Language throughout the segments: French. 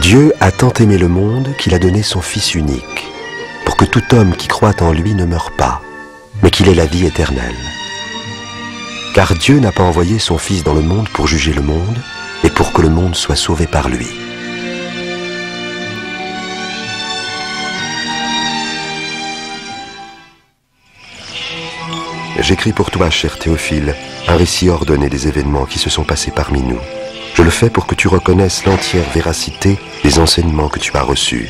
Dieu a tant aimé le monde qu'il a donné son Fils unique, pour que tout homme qui croit en lui ne meure pas, mais qu'il ait la vie éternelle. Car Dieu n'a pas envoyé son Fils dans le monde pour juger le monde, mais pour que le monde soit sauvé par lui. J'écris pour toi, cher Théophile, un récit ordonné des événements qui se sont passés parmi nous. Je le fais pour que tu reconnaisses l'entière véracité des enseignements que tu as reçus.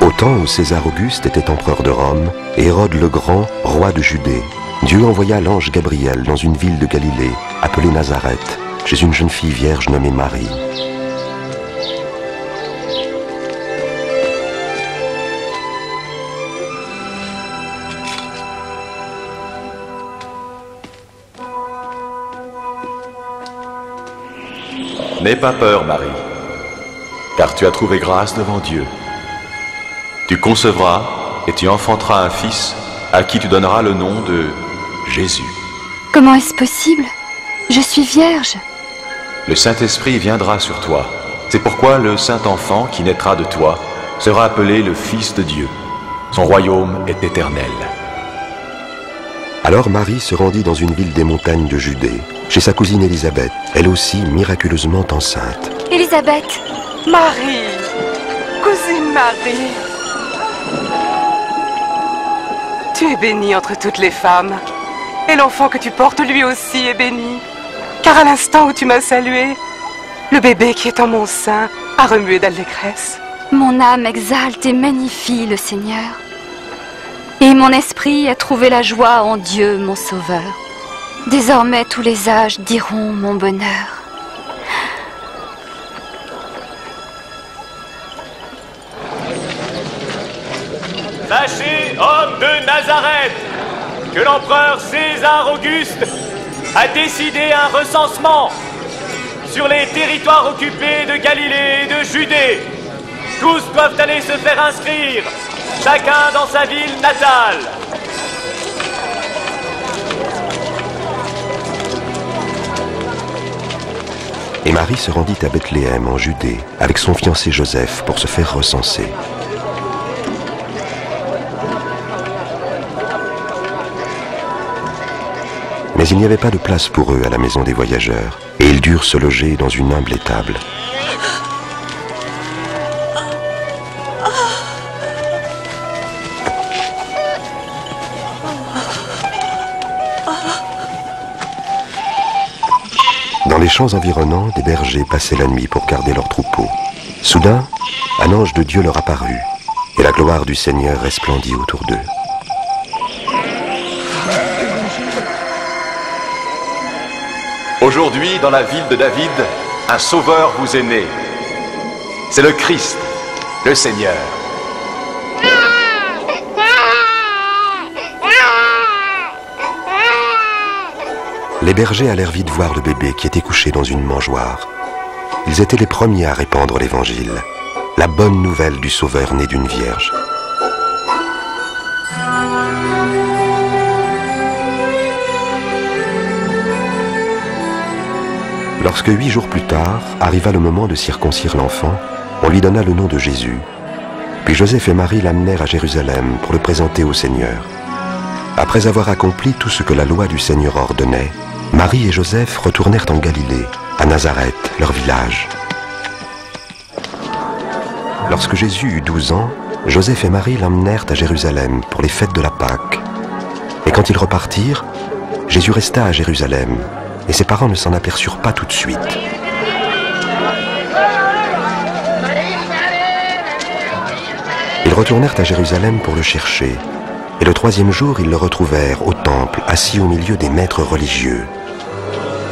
Au temps où César Auguste était empereur de Rome et Hérode le Grand, roi de Judée, Dieu envoya l'ange Gabriel dans une ville de Galilée, appelée Nazareth, chez une jeune fille vierge nommée Marie. N'aie pas peur, Marie, car tu as trouvé grâce devant Dieu. Tu concevras et tu enfanteras un fils à qui tu donneras le nom de Jésus. Comment est-ce possible? Je suis vierge. Le Saint-Esprit viendra sur toi. C'est pourquoi le Saint-Enfant qui naîtra de toi sera appelé le Fils de Dieu. Son royaume est éternel. Alors Marie se rendit dans une ville des montagnes de Judée, chez sa cousine Élisabeth, elle aussi miraculeusement enceinte. Élisabeth! Marie! Cousine Marie! Tu es bénie entre toutes les femmes, et l'enfant que tu portes lui aussi est béni. Car à l'instant où tu m'as salué, le bébé qui est en mon sein a remué d'allégresse. Mon âme exalte et magnifie le Seigneur. Et mon esprit a trouvé la joie en Dieu, mon Sauveur. Désormais, tous les âges diront mon bonheur. Sachez, homme de Nazareth, que l'empereur César Auguste a décidé un recensement sur les territoires occupés de Galilée et de Judée. Tous doivent aller se faire inscrire, chacun dans sa ville natale. Et Marie se rendit à Bethléem, en Judée, avec son fiancé Joseph, pour se faire recenser. Mais il n'y avait pas de place pour eux à la maison des voyageurs, et ils durent se loger dans une humble étable. Dans les champs environnants, des bergers passaient la nuit pour garder leurs troupeaux. Soudain, un ange de Dieu leur apparut, et la gloire du Seigneur resplendit autour d'eux. Aujourd'hui, dans la ville de David, un sauveur vous est né. C'est le Christ, le Seigneur. Les bergers allèrent vite voir le bébé qui était couché dans une mangeoire. Ils étaient les premiers à répandre l'évangile, la bonne nouvelle du Sauveur né d'une vierge. Lorsque 8 jours plus tard arriva le moment de circoncire l'enfant, on lui donna le nom de Jésus. Puis Joseph et Marie l'amenèrent à Jérusalem pour le présenter au Seigneur. Après avoir accompli tout ce que la loi du Seigneur ordonnait, Marie et Joseph retournèrent en Galilée, à Nazareth, leur village. Lorsque Jésus eut 12 ans, Joseph et Marie l'emmenèrent à Jérusalem pour les fêtes de la Pâque. Et quand ils repartirent, Jésus resta à Jérusalem, et ses parents ne s'en aperçurent pas tout de suite. Ils retournèrent à Jérusalem pour le chercher, et le 3e jour, ils le retrouvèrent au temple, assis au milieu des maîtres religieux.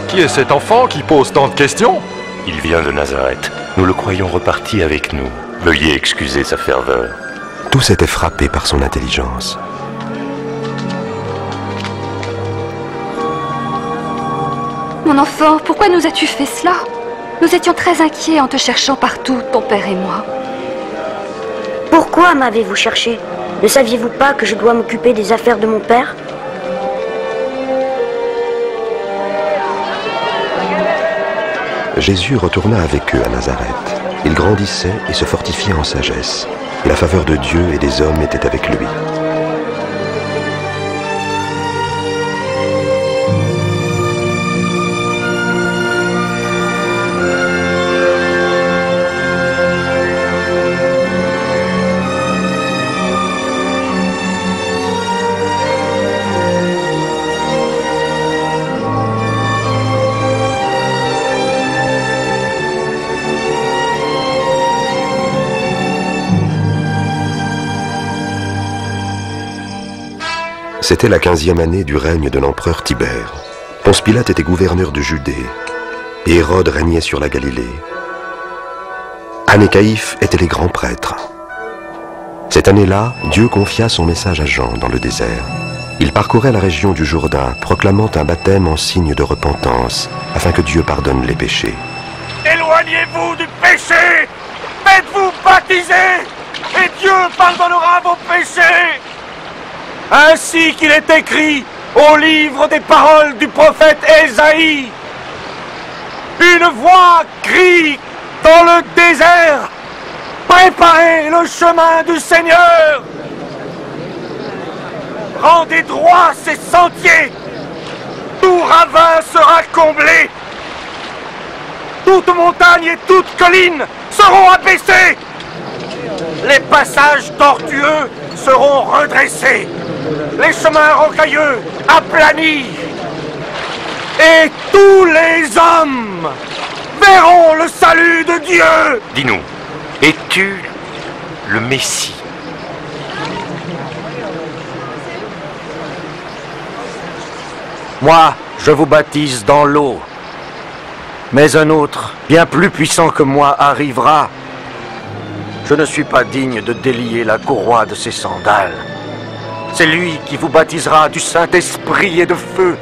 Qui est cet enfant qui pose tant de questions? Il vient de Nazareth. Nous le croyons reparti avec nous. Veuillez excuser sa ferveur. Tous étaient frappés par son intelligence. Mon enfant, pourquoi nous as-tu fait cela? Nous étions très inquiets en te cherchant partout, ton père et moi. Pourquoi m'avez-vous cherché? Ne saviez-vous pas que je dois m'occuper des affaires de mon père? Jésus retourna avec eux à Nazareth. Il grandissait et se fortifiait en sagesse. Et la faveur de Dieu et des hommes était avec lui. C'était la 15e année du règne de l'empereur Tibère. Ponce Pilate était gouverneur de Judée, et Hérode régnait sur la Galilée. Anne et Caïphe étaient les grands prêtres. Cette année-là, Dieu confia son message à Jean dans le désert. Il parcourait la région du Jourdain, proclamant un baptême en signe de repentance, afin que Dieu pardonne les péchés. Éloignez-vous du péché! Faites-vous baptiser! Et Dieu pardonnera vos péchés! Ainsi qu'il est écrit au livre des paroles du prophète Ésaïe. Une voix crie dans le désert. Préparez le chemin du Seigneur. Rendez droit ses sentiers. Tout ravin sera comblé. Toute montagne et toute colline seront abaissées. Les passages tortueux seront redressés. Les chemins rocailleux aplanis. Et tous les hommes verront le salut de Dieu. Dis-nous, es-tu le Messie? Moi, je vous baptise dans l'eau. Mais un autre, bien plus puissant que moi, arrivera. Je ne suis pas digne de délier la courroie de ses sandales. C'est lui qui vous baptisera du Saint-Esprit et de feu.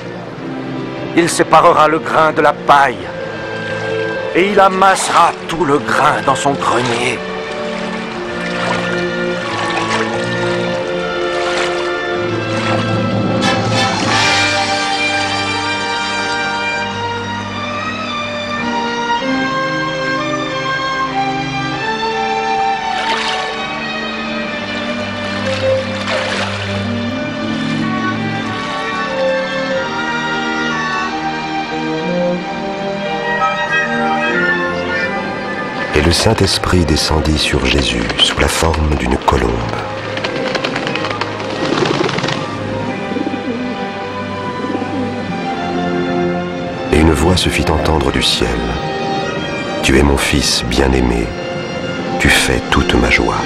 Il séparera le grain de la paille. Et il amassera tout le grain dans son grenier. Et le Saint-Esprit descendit sur Jésus sous la forme d'une colombe. Et une voix se fit entendre du ciel. « Tu es mon Fils bien-aimé, tu fais toute ma joie. »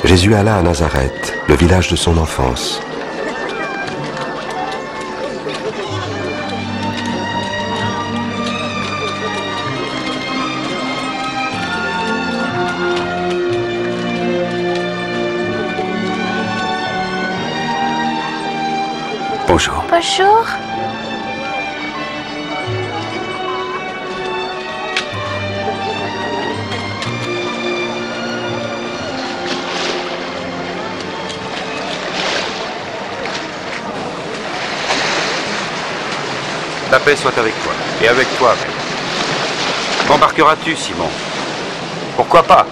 Jésus alla à Nazareth, le village de son enfance. Bonjour. Bonjour. La paix soit avec toi, et avec toi même. M'embarqueras-tu, Simon? Pourquoi pas?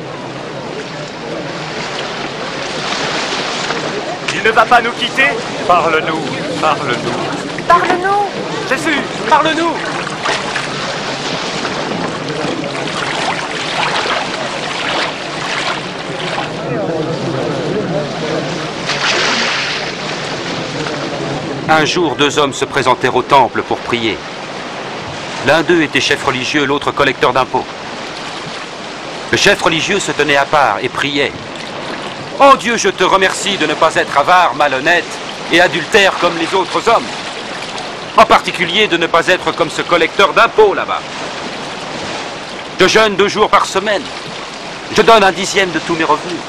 Il ne va pas nous quitter? Parle-nous, parle-nous. Parle-nous. Jésus, parle-nous! Un jour, deux hommes se présentèrent au temple pour prier. L'un d'eux était chef religieux, l'autre collecteur d'impôts. Le chef religieux se tenait à part et priait. « Oh Dieu, je te remercie de ne pas être avare, malhonnête et adultère comme les autres hommes. En particulier de ne pas être comme ce collecteur d'impôts là-bas. Je jeûne 2 jours par semaine. Je donne 1/10 de tous mes revenus. »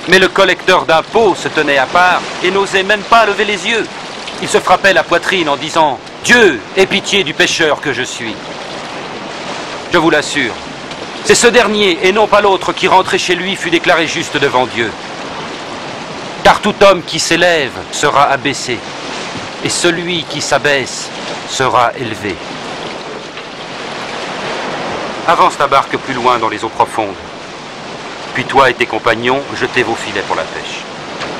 Mais le collecteur d'impôts se tenait à part et n'osait même pas lever les yeux. Il se frappait la poitrine en disant « Dieu, aie pitié du pécheur que je suis. » Je vous l'assure, c'est ce dernier et non pas l'autre qui rentrait chez lui fut déclaré juste devant Dieu. Car tout homme qui s'élève sera abaissé, et celui qui s'abaisse sera élevé. Avance ta barque plus loin dans les eaux profondes. Puis toi et tes compagnons, jetez vos filets pour la pêche.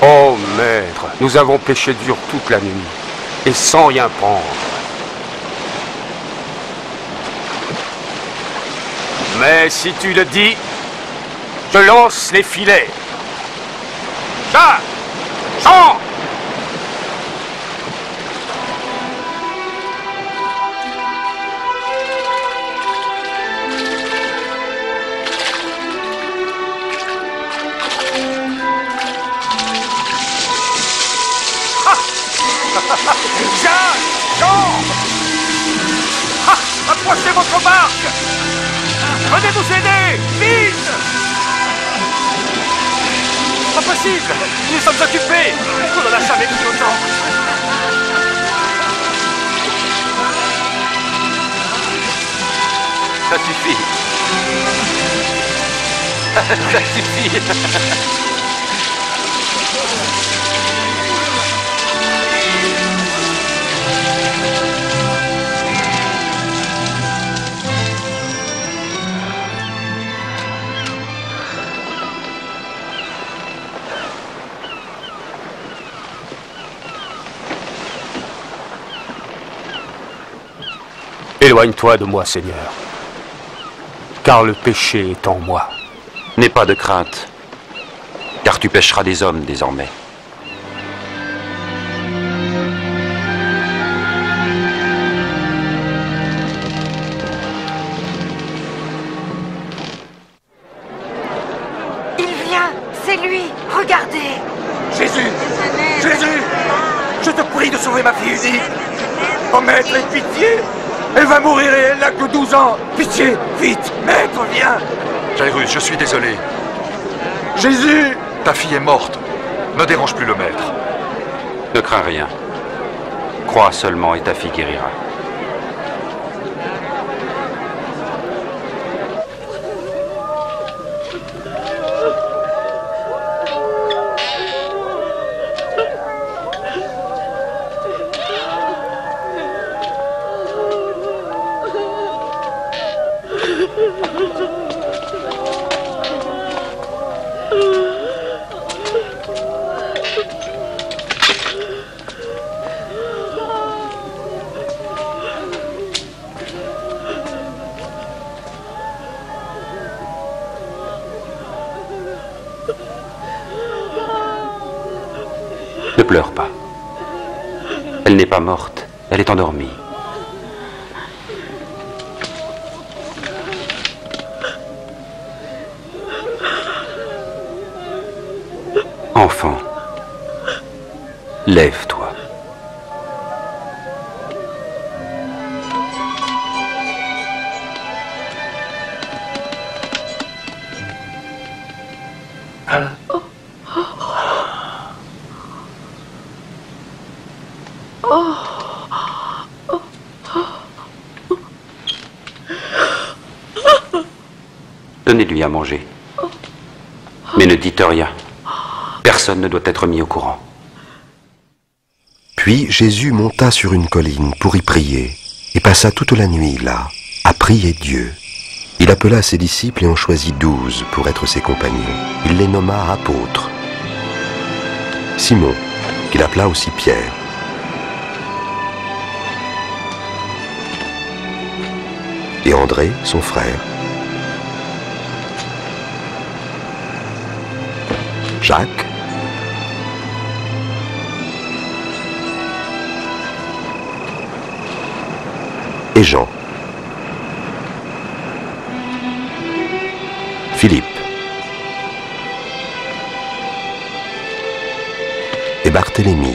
Oh maître, nous avons pêché dur toute la nuit, et sans rien prendre. Mais si tu le dis, je lance les filets. Jacques! Jean! Jacques! Jean! Approchez votre barque! Venez nous aider! Vite! Pas possible! Nous sommes occupés! On n'en a jamais pris autant! Ça suffit. Ça suffit. Éloigne-toi de moi, Seigneur, car le péché est en moi. N'aie pas de crainte, car tu pêcheras des hommes désormais. Il vient, c'est lui, regardez. Jésus! Jésus! Je te prie de sauver ma fille unique! Oh maître, aie pitié! Elle va mourir et elle n'a que 12 ans! Pitié! Vite! Maître, viens! Jairus, je suis désolé. Jésus! Ta fille est morte. Ne dérange plus le maître. Ne crains rien. Crois seulement et ta fille guérira. Ne pleure pas. Elle n'est pas morte, elle est endormie. Enfant, lève-toi. Donnez-lui à manger. Mais ne dites rien. Personne ne doit être mis au courant. Puis Jésus monta sur une colline pour y prier, et passa toute la nuit là, à prier Dieu. Il appela ses disciples et en choisit 12 pour être ses compagnons. Il les nomma apôtres. Simon, qu'il appela aussi Pierre. Et André, son frère. Jacques. Et Jean. Philippe. Et Barthélemy.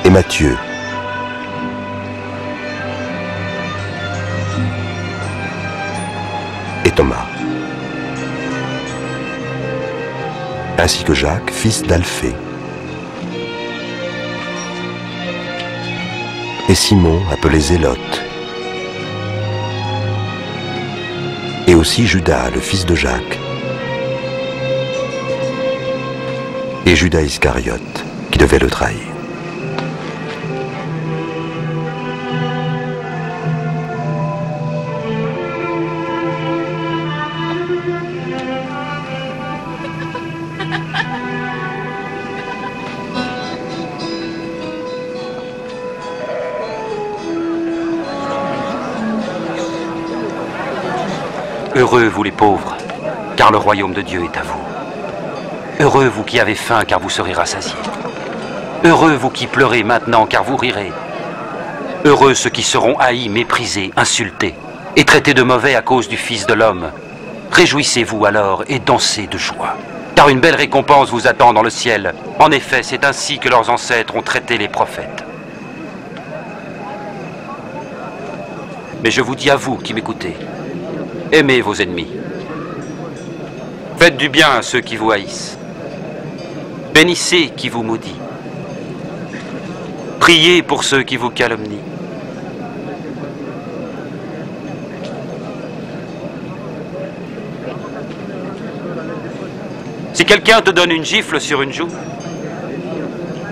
Et Matthieu. Et Thomas. Ainsi que Jacques, fils d'Alphée. Et Simon, appelé Zélote. Et aussi Judas, le fils de Jacques. et Judas Iscariote, qui devait le trahir. Heureux vous les pauvres, car le royaume de Dieu est à vous. Heureux vous qui avez faim, car vous serez rassasiés. Heureux vous qui pleurez maintenant, car vous rirez. Heureux ceux qui seront haïs, méprisés, insultés, et traités de mauvais à cause du Fils de l'homme. Réjouissez-vous alors et dansez de joie, car une belle récompense vous attend dans le ciel. En effet, c'est ainsi que leurs ancêtres ont traité les prophètes. Mais je vous dis à vous qui m'écoutez, aimez vos ennemis. Faites du bien à ceux qui vous haïssent. Bénissez qui vous maudit. Priez pour ceux qui vous calomnient. Si quelqu'un te donne une gifle sur une joue,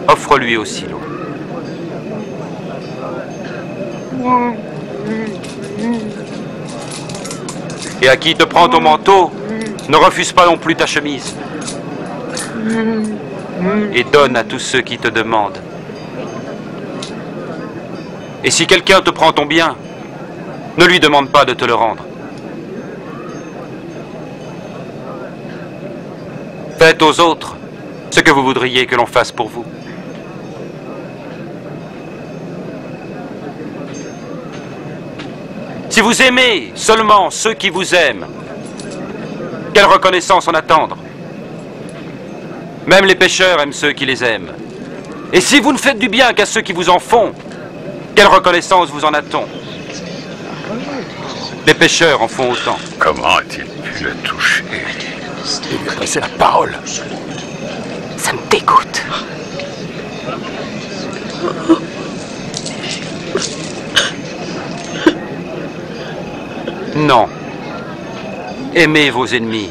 offre-lui aussi l'autre. Et à qui te prend ton manteau, ne refuse pas non plus ta chemise. Et donne à tous ceux qui te demandent. Et si quelqu'un te prend ton bien, ne lui demande pas de te le rendre. Faites aux autres ce que vous voudriez que l'on fasse pour vous. Si vous aimez seulement ceux qui vous aiment, quelle reconnaissance en attendre? Même les pécheurs aiment ceux qui les aiment. Et si vous ne faites du bien qu'à ceux qui vous en font, quelle reconnaissance vous en a-t-on? Les pécheurs en font autant. Comment a-t-il pu le toucher? Il lui a adressé la parole. Ça me dégoûte. Non. Aimez vos ennemis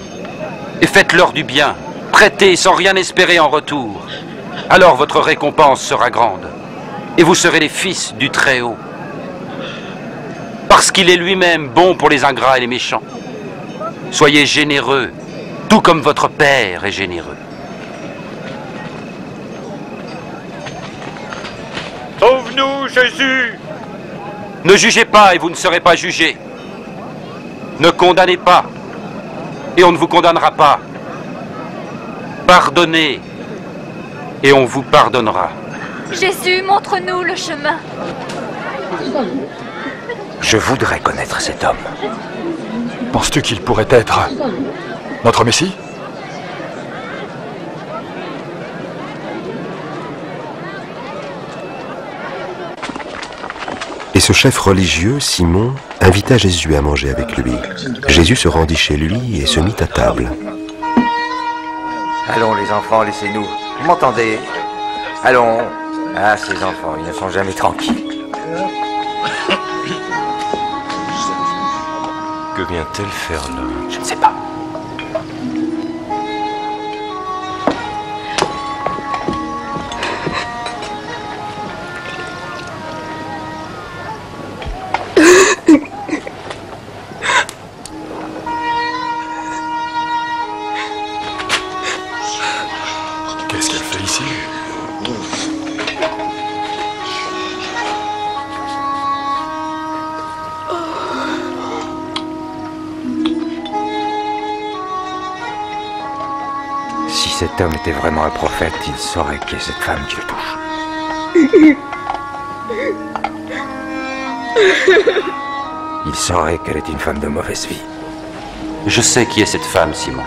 et faites-leur du bien. Prêtez sans rien espérer en retour. Alors votre récompense sera grande et vous serez les fils du Très-Haut. Parce qu'il est lui-même bon pour les ingrats et les méchants. Soyez généreux, tout comme votre Père est généreux. Sauve-nous, Jésus! Ne jugez pas et vous ne serez pas jugés. Ne condamnez pas et on ne vous condamnera pas. Pardonnez et on vous pardonnera. Jésus, montre-nous le chemin. Je voudrais connaître cet homme. Penses-tu qu'il pourrait être notre Messie? Et ce chef religieux, Simon, invita Jésus à manger avec lui. Jésus se rendit chez lui et se mit à table. Allons les enfants, laissez-nous. Vous m'entendez? Allons. Ah, ces enfants, ils ne sont jamais tranquilles. Que vient-elle faire là? Je ne sais pas. Qu'est-ce qu'elle fait ici? Si cet homme était vraiment un prophète, il saurait qui est cette femme qui le touche. Il saurait qu'elle est une femme de mauvaise vie. Je sais qui est cette femme, Simon.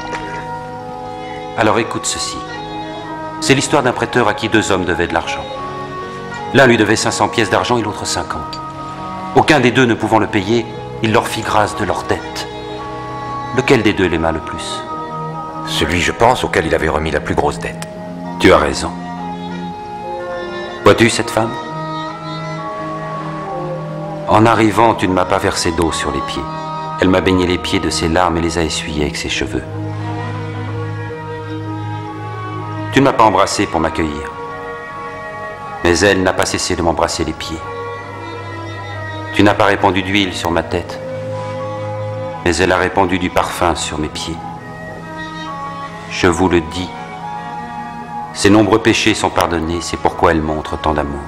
Alors écoute ceci. C'est l'histoire d'un prêteur à qui deux hommes devaient de l'argent. L'un lui devait 500 pièces d'argent et l'autre 50. Aucun des deux ne pouvant le payer, il leur fit grâce de leur dette. Lequel des deux l'aima le plus? Celui, je pense, auquel il avait remis la plus grosse dette. Tu as raison. Vois-tu cette femme? En arrivant, tu ne m'as pas versé d'eau sur les pieds. Elle m'a baigné les pieds de ses larmes et les a essuyés avec ses cheveux. Tu ne m'as pas embrassé pour m'accueillir. Mais elle n'a pas cessé de m'embrasser les pieds. Tu n'as pas répandu d'huile sur ma tête, mais elle a répandu du parfum sur mes pieds. Je vous le dis, ses nombreux péchés sont pardonnés, c'est pourquoi elle montre tant d'amour.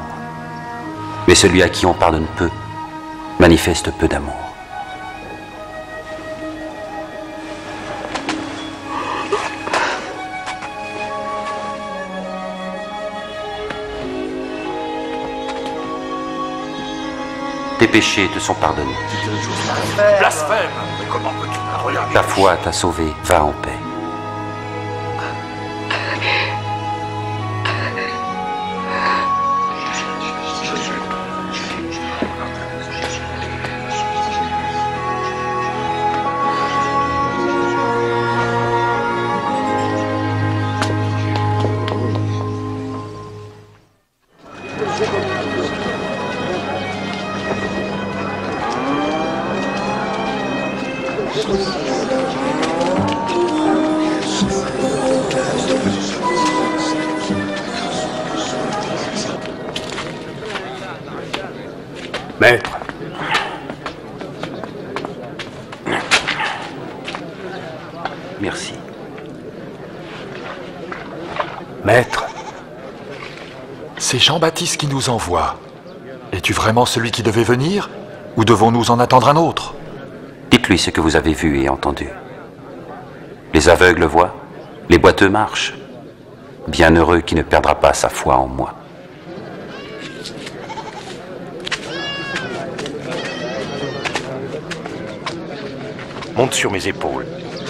Mais celui à qui on pardonne peu, manifeste peu d'amour. Tes péchés te sont pardonnés. Blasphème! Mais comment peux-tu me regarder? Ta foi t'a sauvé, va en paix. Maître. Merci. Maître. C'est Jean-Baptiste qui nous envoie. Es-tu vraiment celui qui devait venir? Ou devons-nous en attendre un autre? Dites-lui ce que vous avez vu et entendu. Les aveugles voient, les boiteux marchent. Bienheureux qui ne perdra pas sa foi en moi. Monte sur mes épaules.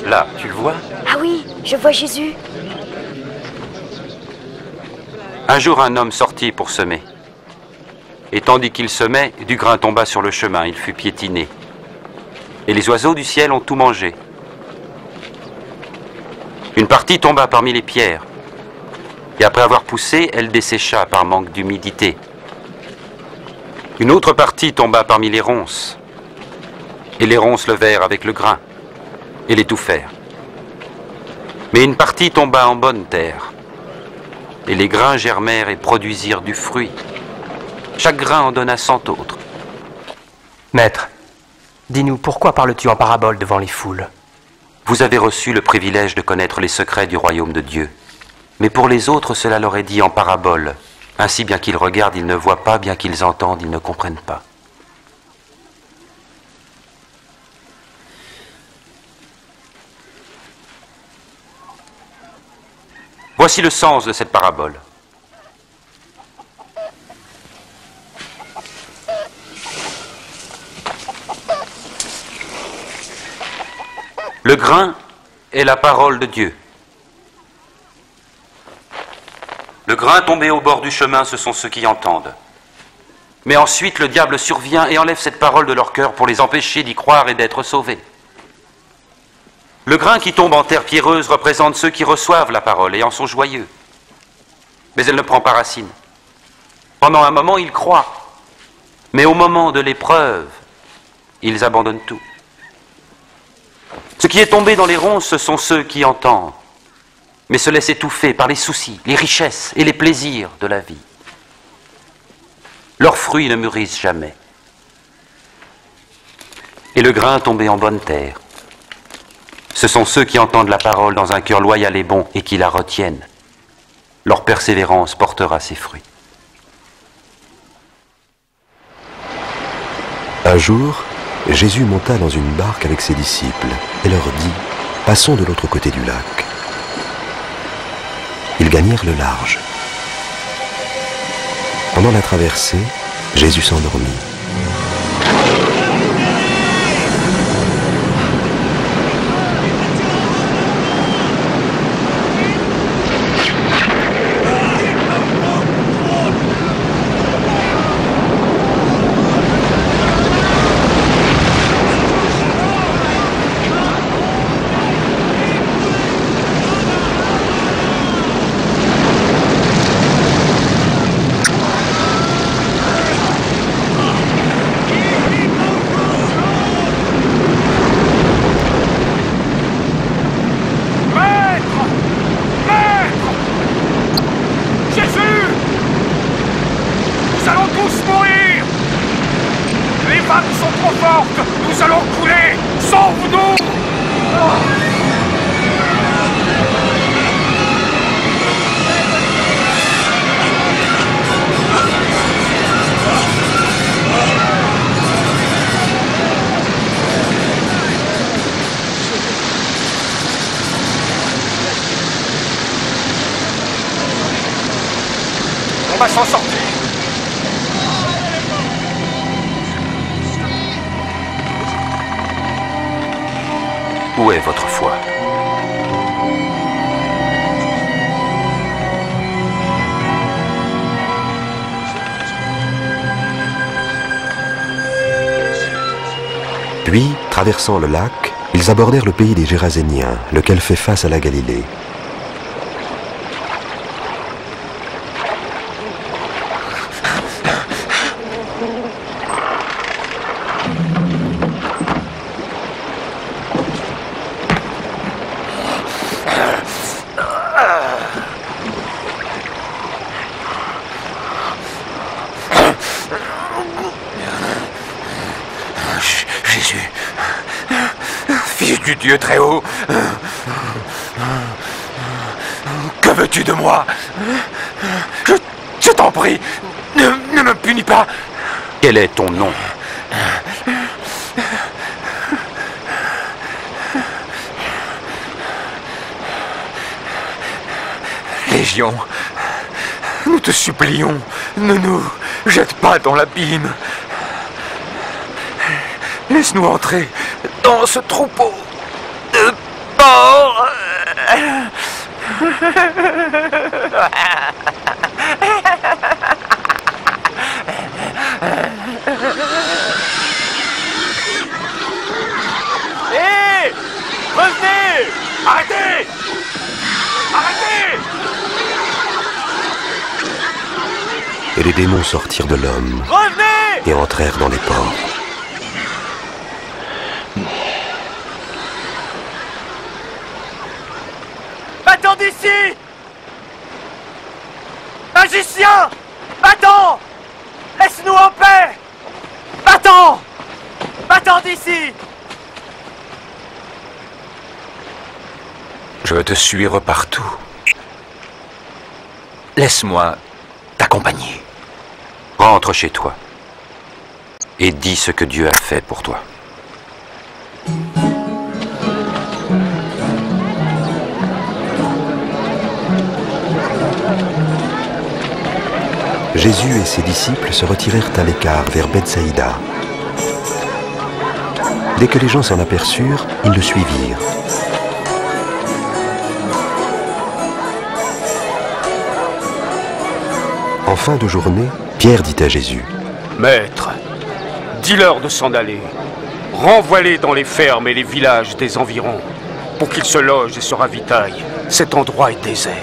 Là, tu le vois? Ah oui, je vois Jésus. Un jour, un homme sortit pour semer. Et tandis qu'il semait, du grain tomba sur le chemin, il fut piétiné. Et les oiseaux du ciel ont tout mangé. Une partie tomba parmi les pierres. Et après avoir poussé, elle dessécha par manque d'humidité. Une autre partie tomba parmi les ronces. Et les ronces levèrent avec le grain, et l'étouffèrent. Mais une partie tomba en bonne terre, et les grains germèrent et produisirent du fruit. Chaque grain en donna 100 autres. Maître, dis-nous, pourquoi parles-tu en parabole devant les foules? Vous avez reçu le privilège de connaître les secrets du royaume de Dieu. Mais pour les autres, cela leur est dit en parabole. Ainsi, bien qu'ils regardent, ils ne voient pas, bien qu'ils entendent, ils ne comprennent pas. Voici le sens de cette parabole. Le grain est la parole de Dieu. Le grain tombé au bord du chemin, ce sont ceux qui entendent. Mais ensuite, le diable survient et enlève cette parole de leur cœur pour les empêcher d'y croire et d'être sauvés. Le grain qui tombe en terre pierreuse représente ceux qui reçoivent la parole et en sont joyeux. Mais elle ne prend pas racine. Pendant un moment, ils croient. Mais au moment de l'épreuve, ils abandonnent tout. Ce qui est tombé dans les ronces, ce sont ceux qui entendent, mais se laissent étouffer par les soucis, les richesses et les plaisirs de la vie. Leurs fruits ne mûrissent jamais. Et le grain tombé en bonne terre, ce sont ceux qui entendent la parole dans un cœur loyal et bon et qui la retiennent. Leur persévérance portera ses fruits. Un jour, Jésus monta dans une barque avec ses disciples et leur dit « Passons de l'autre côté du lac ». Ils gagnèrent le large. Pendant la traversée, Jésus s'endormit. Sauve-nous! On va s'en sortir. Où est votre foi? Puis, traversant le lac, ils abordèrent le pays des Géraséniens, lequel fait face à la Galilée. Jésus, Fils du Dieu très haut, que veux-tu de moi? Je t'en prie, ne me punis pas. Quel est ton nom? Légion, nous te supplions, ne nous jette pas dans l'abîme. Laisse-nous entrer dans ce troupeau de porcs. Hé! Revenez! Arrêtez! Arrêtez! Et les démons sortirent de l'homme Revenez! et entrèrent dans les porcs. Va-t'en d'ici! Magicien! Va-t'en! Laisse-nous en paix! Va-t'en! Va-t'en d'ici! Je te suivre partout. Laisse-moi t'accompagner. Rentre chez toi et dis ce que Dieu a fait pour toi. Jésus et ses disciples se retirèrent à l'écart vers Bethsaïda. Dès que les gens s'en aperçurent, ils le suivirent. En fin de journée, Pierre dit à Jésus: Maître, dis-leur de s'en aller. Renvoie-les dans les fermes et les villages des environs pour qu'ils se logent et se ravitaillent. Cet endroit est désert.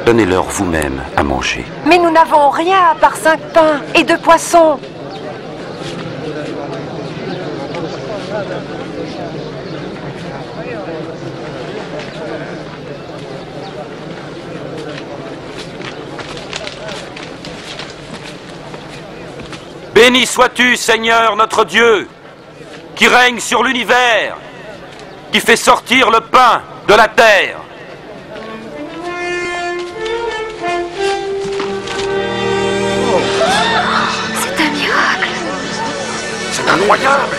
Donnez-leur vous-même à manger. Mais nous n'avons rien à part 5 pains et 2 poissons. Béni sois-tu, Seigneur notre Dieu, qui règne sur l'univers, qui fait sortir le pain de la terre. C'est un miracle. C'est incroyable.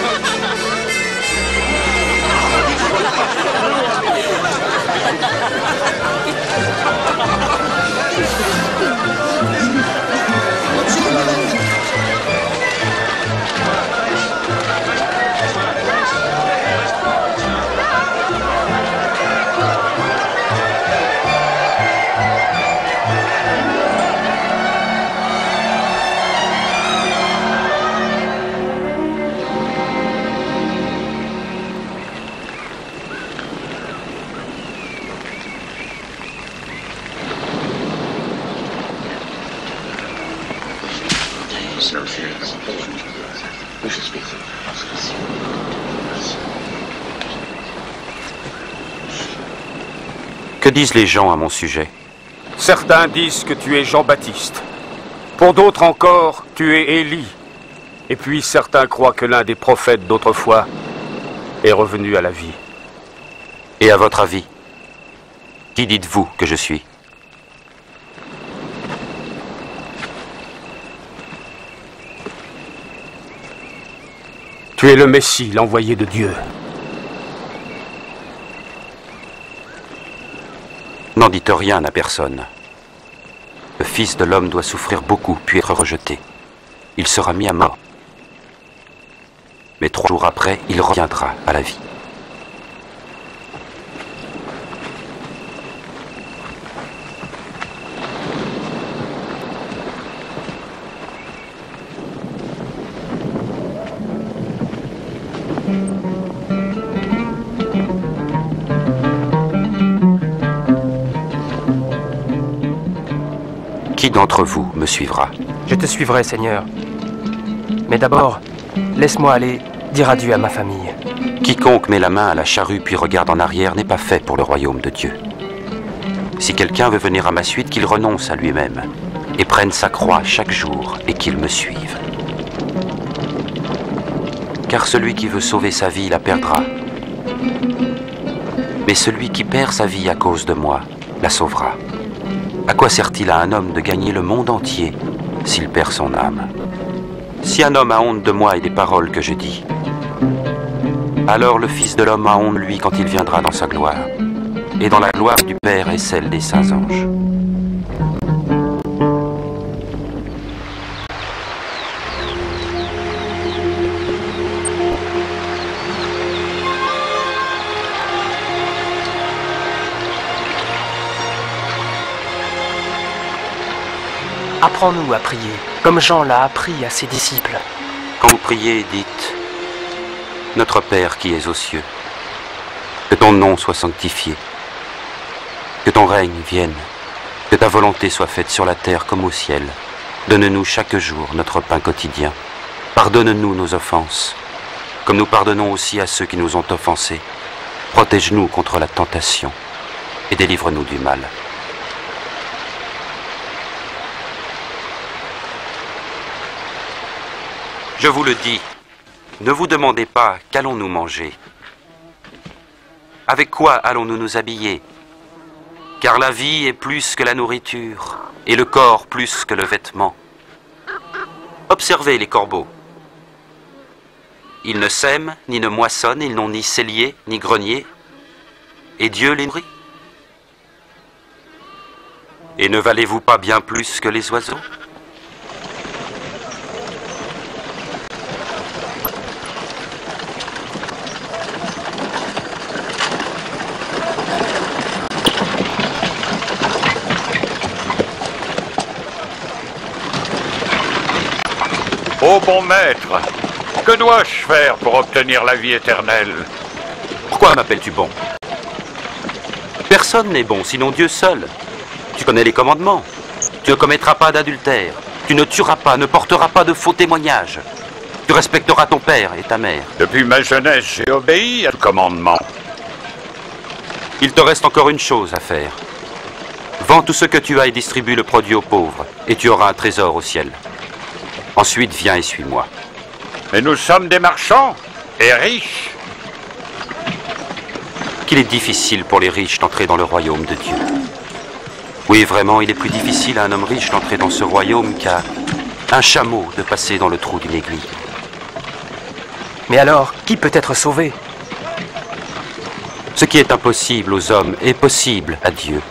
Que disent les gens à mon sujet? Certains disent que tu es Jean-Baptiste. Pour d'autres encore, tu es Élie. Et puis certains croient que l'un des prophètes d'autrefois est revenu à la vie. Et à votre avis, qui dites-vous que je suis? Tu es le Messie, l'envoyé de Dieu. N'en dites rien à personne. Le Fils de l'homme doit souffrir beaucoup, puis être rejeté. Il sera mis à mort. Mais 3 jours après, il reviendra à la vie. Qui d'entre vous me suivra? Je te suivrai, Seigneur. Mais d'abord, laisse-moi aller dire adieu à ma famille. Quiconque met la main à la charrue puis regarde en arrière n'est pas fait pour le royaume de Dieu. Si quelqu'un veut venir à ma suite, qu'il renonce à lui-même et prenne sa croix chaque jour et qu'il me suive. Car celui qui veut sauver sa vie la perdra. Mais celui qui perd sa vie à cause de moi la sauvera. À quoi sert-il à un homme de gagner le monde entier s'il perd son âme? Si un homme a honte de moi et des paroles que je dis, alors le Fils de l'homme a honte de lui quand il viendra dans sa gloire, et dans la gloire du Père et celle des saints anges. Apprends-nous à prier, comme Jean l'a appris à ses disciples. Quand vous priez, dites « Notre Père qui es aux cieux, que ton nom soit sanctifié, que ton règne vienne, que ta volonté soit faite sur la terre comme au ciel. Donne-nous chaque jour notre pain quotidien. Pardonne-nous nos offenses, comme nous pardonnons aussi à ceux qui nous ont offensés. Protège-nous contre la tentation et délivre-nous du mal. » Je vous le dis, ne vous demandez pas qu'allons-nous manger. Avec quoi allons-nous nous habiller? Car la vie est plus que la nourriture, et le corps plus que le vêtement. Observez les corbeaux. Ils ne sèment, ni ne moissonnent, ils n'ont ni cellier, ni grenier, et Dieu les nourrit. Et ne valez-vous pas bien plus que les oiseaux? Ô bon maître, que dois-je faire pour obtenir la vie éternelle? Pourquoi m'appelles-tu bon? Personne n'est bon, sinon Dieu seul. Tu connais les commandements. Tu ne commettras pas d'adultère. Tu ne tueras pas, ne porteras pas de faux témoignages. Tu respecteras ton père et ta mère. Depuis ma jeunesse, j'ai obéi à ce commandement. Il te reste encore une chose à faire. Vends tout ce que tu as et distribue le produit aux pauvres, et tu auras un trésor au ciel. Ensuite, viens et suis-moi. Mais nous sommes des marchands et riches. Qu'il est difficile pour les riches d'entrer dans le royaume de Dieu. Oui, vraiment, il est plus difficile à un homme riche d'entrer dans ce royaume qu'à un chameau de passer dans le trou d'une aiguille. Mais alors, qui peut être sauvé? Ce qui est impossible aux hommes est possible à Dieu.